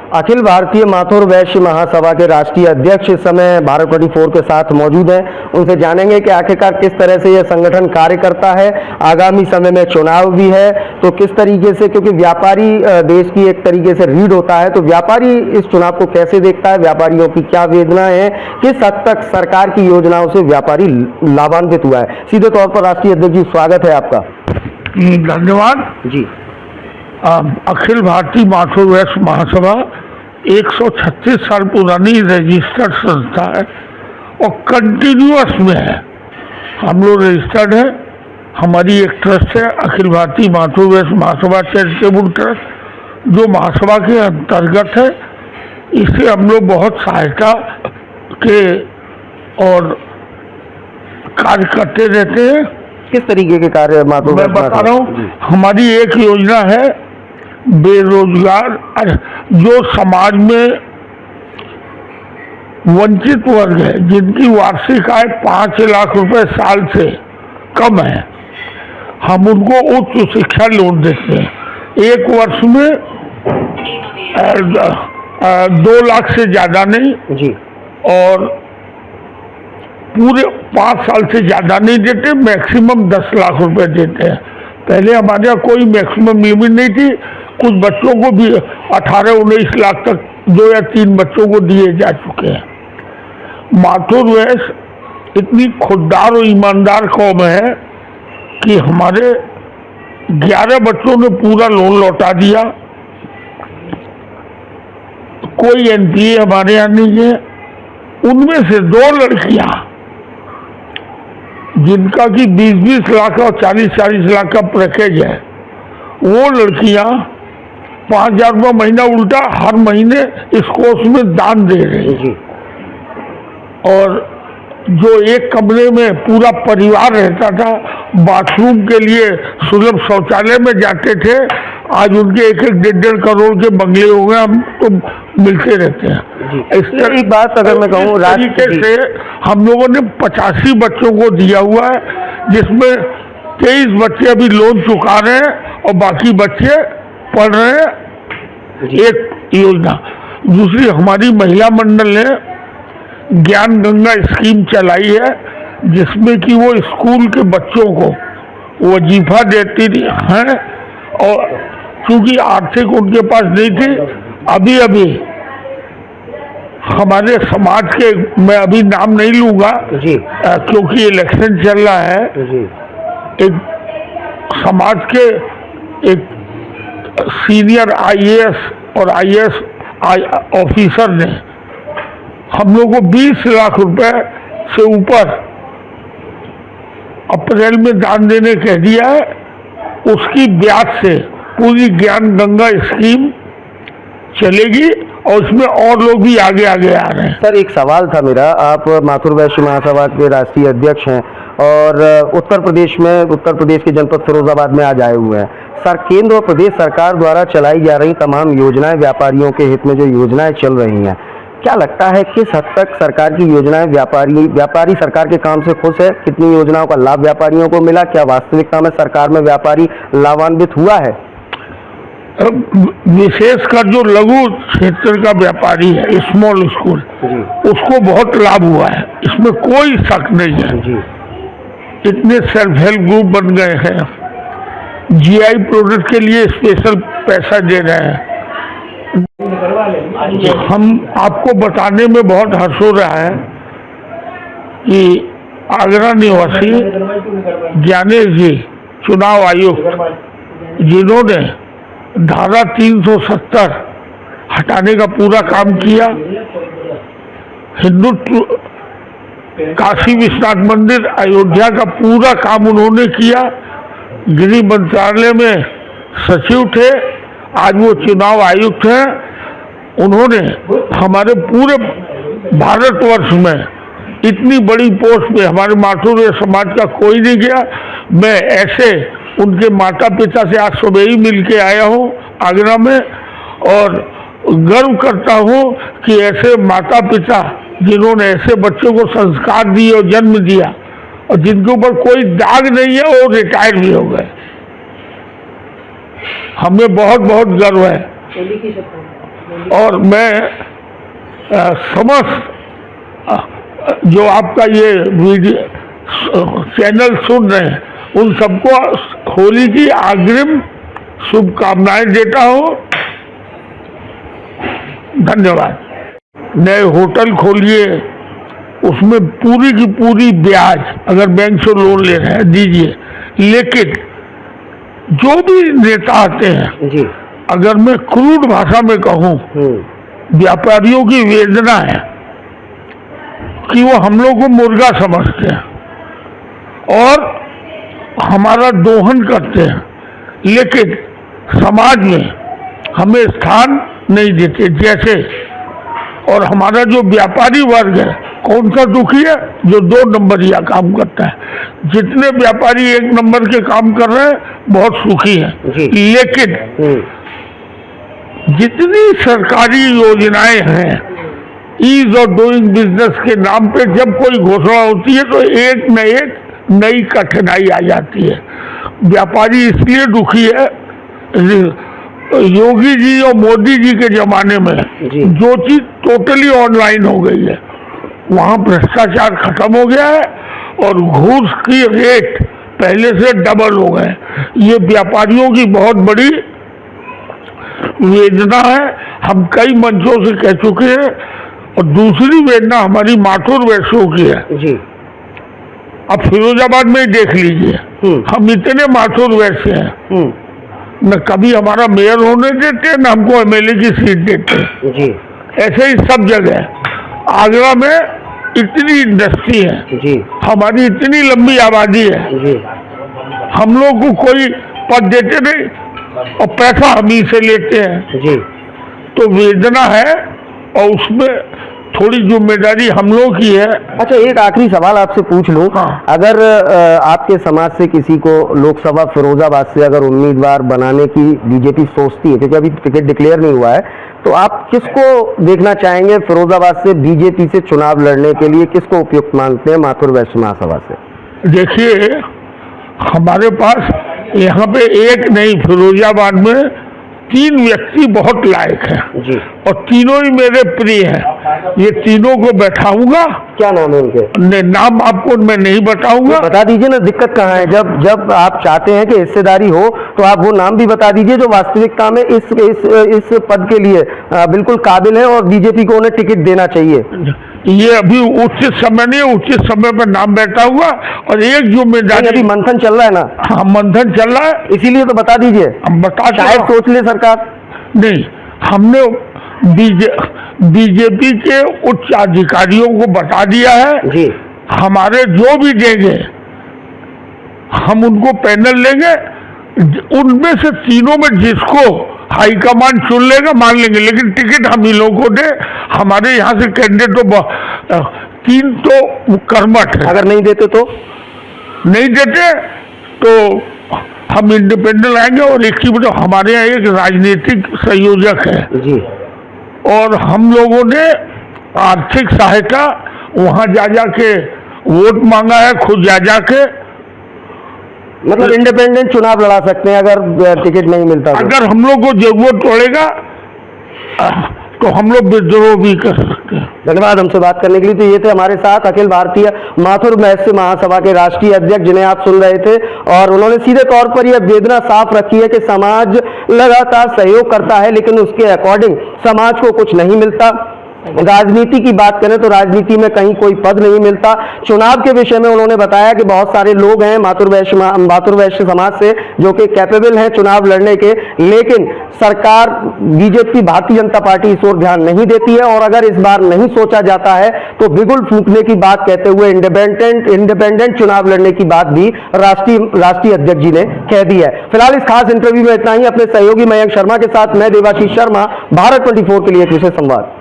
अखिल भारतीय माथुर वैश्य महासभा के राष्ट्रीय अध्यक्ष इस समय भारत 24 के साथ मौजूद हैं। उनसे जानेंगे कि आखिरकार किस तरह से यह संगठन कार्य करता है। आगामी समय में चुनाव भी है तो किस तरीके से, क्योंकि व्यापारी देश की एक तरीके से रीढ़ होता है, तो व्यापारी इस चुनाव को कैसे देखता है, व्यापारियों की क्या वेदना है, किस हद तक सरकार की योजनाओं से व्यापारी लाभान्वित हुआ है। सीधे तौर पर राष्ट्रीय अध्यक्ष जी, स्वागत है आपका। धन्यवाद जी। अखिल भारतीय माथुर वैश्य महासभा 136 साल पुरानी रजिस्टर्ड संस्था है और कंटिन्यूअस में है। हम लोग रजिस्टर्ड है। हमारी एक ट्रस्ट है अखिल भारतीय माथुर वैश्य महासभा चैरिटेबल ट्रस्ट, जो महासभा के अंतर्गत है। इससे हम लोग बहुत सहायता के और कार्य करते रहते हैं। किस तरीके के कार्य माथुर मैं बता रहा हूँ, हमारी एक योजना है बेरोजगार जो समाज में वंचित वर्ग है, जिनकी वार्षिक आय 5 लाख रुपए साल से कम है, हम उनको उच्च शिक्षा लोन देते हैं। एक वर्ष में 2 लाख से ज्यादा नहीं जी, और पूरे 5 साल से ज्यादा नहीं देते। मैक्सिमम 10 लाख रुपए देते हैं। पहले हमारे यहाँ कोई मैक्सिमम लिमिट नहीं थी। कुछ बच्चों को भी 18-19 लाख तक 2 या 3 बच्चों को दिए जा चुके हैं। माथुर वैश्य इतनी खुददार और ईमानदार कौम है कि हमारे 11 बच्चों ने पूरा लोन लौटा दिया। कोई एनपीए हमारे यहाँ नहीं है। उनमें से 2 लड़कियां जिनका कि 20-20 लाख और 40-40 लाख का पैकेज है, वो लड़कियां 5,000 रुपये महीना उल्टा हर महीने इस कोर्स में दान दे रही हैं। और जो एक कमरे में पूरा परिवार रहता था, बाथरूम के लिए सुलभ शौचालय में जाते थे, आज उनके 1-1 करोड़ के बंगले हो गए। हम तो मिलते रहते हैं। इस एक बात अगर मैं कहूँ, तरीके से हम लोगों ने 85 बच्चों को दिया हुआ है, जिसमें 23 बच्चे अभी लोन चुका रहे हैं और बाकी बच्चे पढ़ रहे हैं। एक योजना। दूसरी, हमारी महिला मंडल ने ज्ञान गंगा स्कीम चलाई है, जिसमें कि वो स्कूल के बच्चों को वजीफा देती हैं। और क्योंकि आर्थिक उनके पास नहीं थी, अभी अभी हमारे समाज के, मैं अभी नाम नहीं लूंगा क्योंकि इलेक्शन चल रहा है, एक समाज के एक सीनियर आईएएस और आईएएस ऑफिसर ने हम लोग को 20 लाख रुपए से ऊपर अप्रैल में दान देने कह दिया है। उसकी ब्याज से पूरी ज्ञान गंगा स्कीम चलेगी और उसमें और लोग भी आगे आगे आ रहे हैं। सर, एक सवाल था मेरा। आप माथुर वैश्य महासभा के राष्ट्रीय अध्यक्ष हैं और उत्तर प्रदेश के जनपद फिरोजाबाद में आज आए हुए हैं। सर, केंद्र और प्रदेश सरकार द्वारा चलाई जा रही तमाम योजनाएं, व्यापारियों के हित में जो योजनाएं चल रही हैं, क्या लगता है किस हद तक सरकार की योजनाएं व्यापारी सरकार के काम से खुश है? कितनी योजनाओं का लाभ व्यापारियों को मिला? क्या वास्तविकता में सरकार में व्यापारी लाभान्वित हुआ है? विशेषकर जो लघु क्षेत्र का व्यापारी है, स्मॉल स्कूल, उसको बहुत लाभ हुआ है, इसमें कोई शक नहीं है। इतने सेल्फ हेल्प ग्रुप बन गए हैं, जीआई प्रोडक्ट के लिए स्पेशल पैसा दे रहे हैं। हम आपको बताने में बहुत हर्ष हो रहा है कि आगरा निवासी ज्ञानेश जी, चुनाव आयुक्त, जिन्होंने धारा 370 हटाने का पूरा काम किया, हिंदुत्व काशी विश्वनाथ मंदिर अयोध्या का पूरा काम उन्होंने किया, गृह मंत्रालय में सचिव थे, आज वो चुनाव आयुक्त हैं। उन्होंने हमारे पूरे भारतवर्ष में इतनी बड़ी पोस्ट पे हमारे माथुर समाज का कोई नहीं गया। मैं ऐसे उनके माता पिता से आज सुबह ही मिल के आया हूँ आगरा में, और गर्व करता हूँ कि ऐसे माता पिता जिन्होंने ऐसे बच्चों को संस्कार दिए और जन्म दिया और जिनके ऊपर कोई दाग नहीं है, वो रिटायर भी हो गए। हमें बहुत बहुत गर्व है। और मैं समस्त जो आपका ये वीडियो चैनल सुन रहे हैं उन सबको होली की अग्रिम शुभकामनाएं देता हूँ। धन्यवाद। नए होटल खोलिए, उसमें पूरी की पूरी ब्याज अगर बैंक से लोन ले रहे हैं दीजिए, लेकिन जो भी नेता आते हैं जी, अगर मैं क्रूड भाषा में कहूँ, व्यापारियों की वेदना है कि वो हम लोग को मुर्गा समझते हैं और हमारा दोहन करते हैं, लेकिन समाज में हमें स्थान नहीं देते। जैसे और हमारा जो व्यापारी वर्ग है कौन सा दुखी है? जो 2 नंबरिया काम करता है। जितने व्यापारी 1 नंबर के काम कर रहे हैं बहुत सुखी हैं, लेकिन जितनी सरकारी योजनाएं हैं ईज ऑफ डूइंग बिजनेस के नाम पे जब कोई घोषणा होती है तो एक न एक नई कठिनाई आ जाती है। व्यापारी इसलिए दुखी है, योगी जी और मोदी जी के जमाने में जो चीज टोटली ऑनलाइन हो गई है, वहाँ भ्रष्टाचार खत्म हो गया है और घूस की रेट पहले से डबल हो गए। ये व्यापारियों की बहुत बड़ी वेदना है, हम कई मंचों से कह चुके हैं। और दूसरी वेदना हमारी माथुर वैश्यों की है जी। अब फिरोजाबाद में ही देख लीजिए, हम इतने माथुर वैश्य हैं, न कभी हमारा मेयर होने देते न हमको एमएलए की सीट देते जी। ऐसे ही सब जगह आगरा में इतनी इंडस्ट्री है जी, हमारी इतनी लंबी आबादी है जी, हम लोग को कोई पद देते नहीं और पैसा हम ही से लेते हैं जी। तो वेदना है और उसमें थोड़ी जिम्मेदारी हम लोग की है। अच्छा, एक आखिरी सवाल आपसे पूछ लूं। हाँ। अगर आपके समाज से किसी को लोकसभा फिरोजाबाद से अगर उम्मीदवार बनाने की बीजेपी सोचती है, क्योंकि अभी टिकट डिक्लेयर नहीं हुआ है, तो आप किसको देखना चाहेंगे फिरोजाबाद से बीजेपी से चुनाव लड़ने के लिए? किसको उपयुक्त मानते हैं माथुर वैश्य महासभा से? देखिए, हमारे पास यहाँ पे एक नहीं, फिरोजाबाद में 3 व्यक्ति बहुत लायक हैं जी, और तीनों ही मेरे प्रिय हैं। ये तीनों को बैठाऊंगा। क्या नाम है उनके? नाम आपको मैं नहीं बताऊंगा। बता दीजिए ना, दिक्कत कहाँ है? जब आप चाहते हैं कि हिस्सेदारी हो तो आप वो नाम भी बता दीजिए जो वास्तविकता में इस पद के लिए बिल्कुल काबिल है और बीजेपी को उन्हें टिकट देना चाहिए। ये अभी उचित समय नहीं है, उचित समय पर नाम बैठा हुआ और एक जिम्मेदारी। अभी मंथन चल रहा है ना? हाँ, मंथन चल रहा है, इसीलिए तो बता दीजिए। हम बता, शायद सोच ले सरकार। नहीं, हमने बीजेपी के उच्च अधिकारियों को बता दिया है जी, हमारे जो भी देंगे हम उनको पैनल लेंगे, उनमें से तीनों में जिसको हाईकमान चुन लेगा मान लेंगे, लेकिन टिकट हम ही लोगों को दे। हमारे यहाँ से कैंडिडेट तो 3 तो कर्मठ है, अगर नहीं देते तो नहीं देते तो हम इंडिपेंडेंट आएंगे। और एक चीज बताओ, हमारे यहाँ एक राजनीतिक संयोजक है जी, और हम लोगों ने आर्थिक सहायता वहाँ जा के वोट मांगा है, खुद जा के। मतलब इंडिपेंडेंट चुनाव लड़ा सकते हैं अगर टिकट नहीं मिलता तो। अगर हम लोग को जरूरत पड़ेगा तो हम लोग विद्रोह भी कर सकते हैं। धन्यवाद हमसे बात करने के लिए। तो ये थे हमारे साथ अखिल भारतीय माथुर वैश्य महासभा के राष्ट्रीय अध्यक्ष, जिन्हें आप सुन रहे थे, और उन्होंने सीधे तौर पर यह वेदना साफ रखी है कि समाज लगातार सहयोग करता है लेकिन उसके अकॉर्डिंग समाज को कुछ नहीं मिलता। राजनीति की बात करें तो राजनीति में कहीं कोई पद नहीं मिलता। चुनाव के विषय में उन्होंने बताया कि बहुत सारे लोग हैं माथुर वैश्य समाज से जो कि कैपेबल हैं चुनाव लड़ने के, लेकिन सरकार बीजेपी भारतीय जनता पार्टी इस ओर ध्यान नहीं देती है। और अगर इस बार नहीं सोचा जाता है तो बिगुल फूंकने की बात कहते हुए इंडिपेंडेंट चुनाव लड़ने की बात भी राष्ट्रीय अध्यक्ष जी ने कह दी है। फिलहाल इस खास इंटरव्यू में इतना ही। अपने सहयोगी मयंक शर्मा के साथ मैं देवाशीष शर्मा, भारत 24 के लिए एक विशेष संवाद।